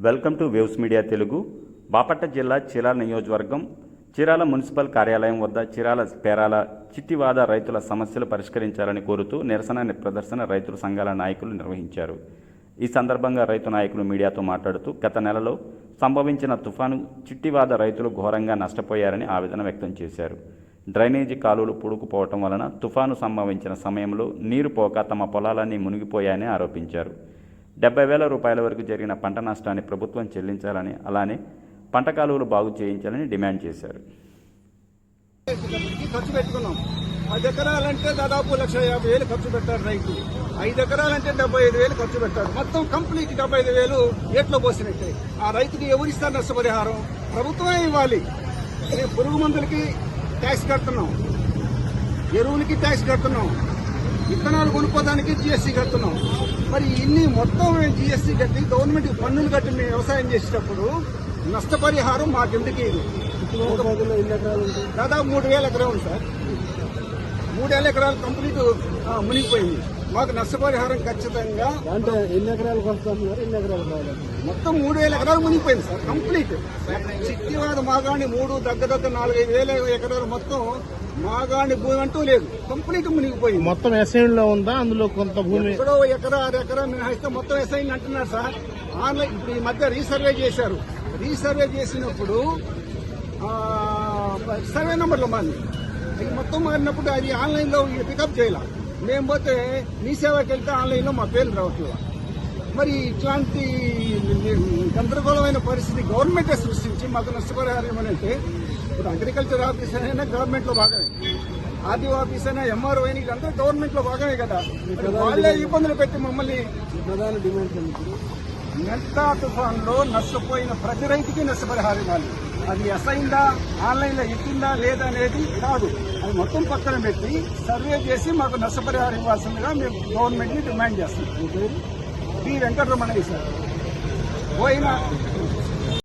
Welcome to waves media Telugu. Bapatla జిల్లా చీరాల నియోజకవర్గం Chirala municipal కార్యాలయం వద్ద చీరాల పేరాల చిట్టివాద రైతుల సమస్యలు పరిష్కరించాలని కోరుతూ నిరసన ప్రదర్శన రైతుల సంఘాల నాయకులు నిర్వహించారు. ఈ సందర్భంగా రైతు నాయకులు మీడియాతో మాట్లాడుతూ గత నెలలో సంభవించిన తుఫాను చిట్టివాద రైతులు ఘోరంగా నష్టపోయారని ఆవేదన వ్యక్తం చేశారు. డ్రైనేజీ కాలువలు పూడుకుపోవటం వలన తుఫాను సంభవించిన సమయంలో నీరు పోక తమ పొలాలన్నీ మునిగిపోయాయని ఆరోపించారు. 70,000 రూపాయల వరకు జరిగిన పంట నష్టాన్ని ప్రభుత్వం చెల్లించాలని, అలానే పంట కాలువలు బాగు చేయించాలని డిమాండ్ చేశారు. ఖర్చు పెట్టుకున్నాం. 10 ఎకరాలంటే దాదాపు 1,50,000 ఖర్చు పెట్టారు రైతు. 5 ఎకరాలంటే 75,000 ఖర్చు పెట్టారు. మొత్తం కంప్లీట్ 75,000 ఏట్లో పోసినట్టే. ఆ రైతుకి ఎవరిస్తారు నష్టపరిహారం? ప్రభుత్వమే ఇవ్వాలి. పురుగు మందులకి ట్యాక్స్ కడుతున్నాం, ఎరువులకి ట్యాక్స్ కడుతున్నాం, విత్తనాలు కొనుక్కోదానికి జీఎస్టీ కడుతున్నాం. మరి ఇన్ని మొత్తం జీఎస్టీ కట్టి గవర్నమెంట్ పన్నులు కట్టి మేము వ్యవసాయం చేసేటప్పుడు నష్టపరిహారం మాకెందుకు ఇది? దాదాపు 3,000 ఎకరాలు సార్. 3,000 ఎకరాలు కంప్లీట్ మునిగిపోయింది. మాకు నష్టపరిహారం ఖచ్చితంగా అంటే ఎన్ని ఎకరాలు వస్తున్నారు, ఎన్ని ఎకరాలు కావాలి? మొత్తం 3,000 ఎకరాలు మునిగిపోయింది సార్ కంప్లీట్. చిట్టివాద మాగాణి 4,5,000 ఎకరాలు మొత్తం మాగాణి భూమి అంటూ లేదు, కంప్లీట్ మునిగిపోయింది. మొత్తం ఎస్ఐన్ లో ఉందా? అందులో కొంత భూమి ఎక్కడో ఎకరా 6 ఎకరా మినహాయిస్తే మొత్తం ఎస్ఐన్ అంటున్నారు సార్. ఆన్లైన్ ఇప్పుడు ఈ మధ్య రీసర్వే చేశారు. రీసర్వే చేసినప్పుడు సర్వే నెంబర్లు మారింది. అది మొత్తం మారినప్పుడు అది ఆన్లైన్ లో పికప్ చేయాల. మేము పోతే మీ సేవకి వెళ్తే ఆన్లైన్ లో మా పేర్లు రావట్లేదు. మరి ఇట్లాంటి గందరగోళమైన పరిస్థితి గవర్నమెంటే సృష్టించి మాకు నష్టపరిహారం ఏమనంటే, ఇప్పుడు అగ్రికల్చర్ ఆఫీసర్ అయినా గవర్నమెంట్ లో భాగమే, ఆర్డీఓ ఆఫీస్ అయినా, ఎంఆర్ఓ అయినా ఇదంతా గవర్నమెంట్ లో భాగమే కదా. వాళ్ళే ఇబ్బందులు పెట్టి మమ్మల్ని ప్రధాన డిమాండ్స్ నెల్తా తుఫాన్లో నష్టపోయిన ప్రతి రైతుకి నష్టపరిహారం ఇవ్వాలి. అది అసైందా, ఆన్లైన్ లో ఎక్కిందా లేదా అనేది కాదు, అది మొత్తం పక్కన పెట్టి సర్వే చేసి మాకు నష్టపరిహారం ఇవ్వాల్సిందిగా మేము గవర్నమెంట్ ని డిమాండ్ చేస్తున్నాం. P Venkataramanaiah sir. పోయిన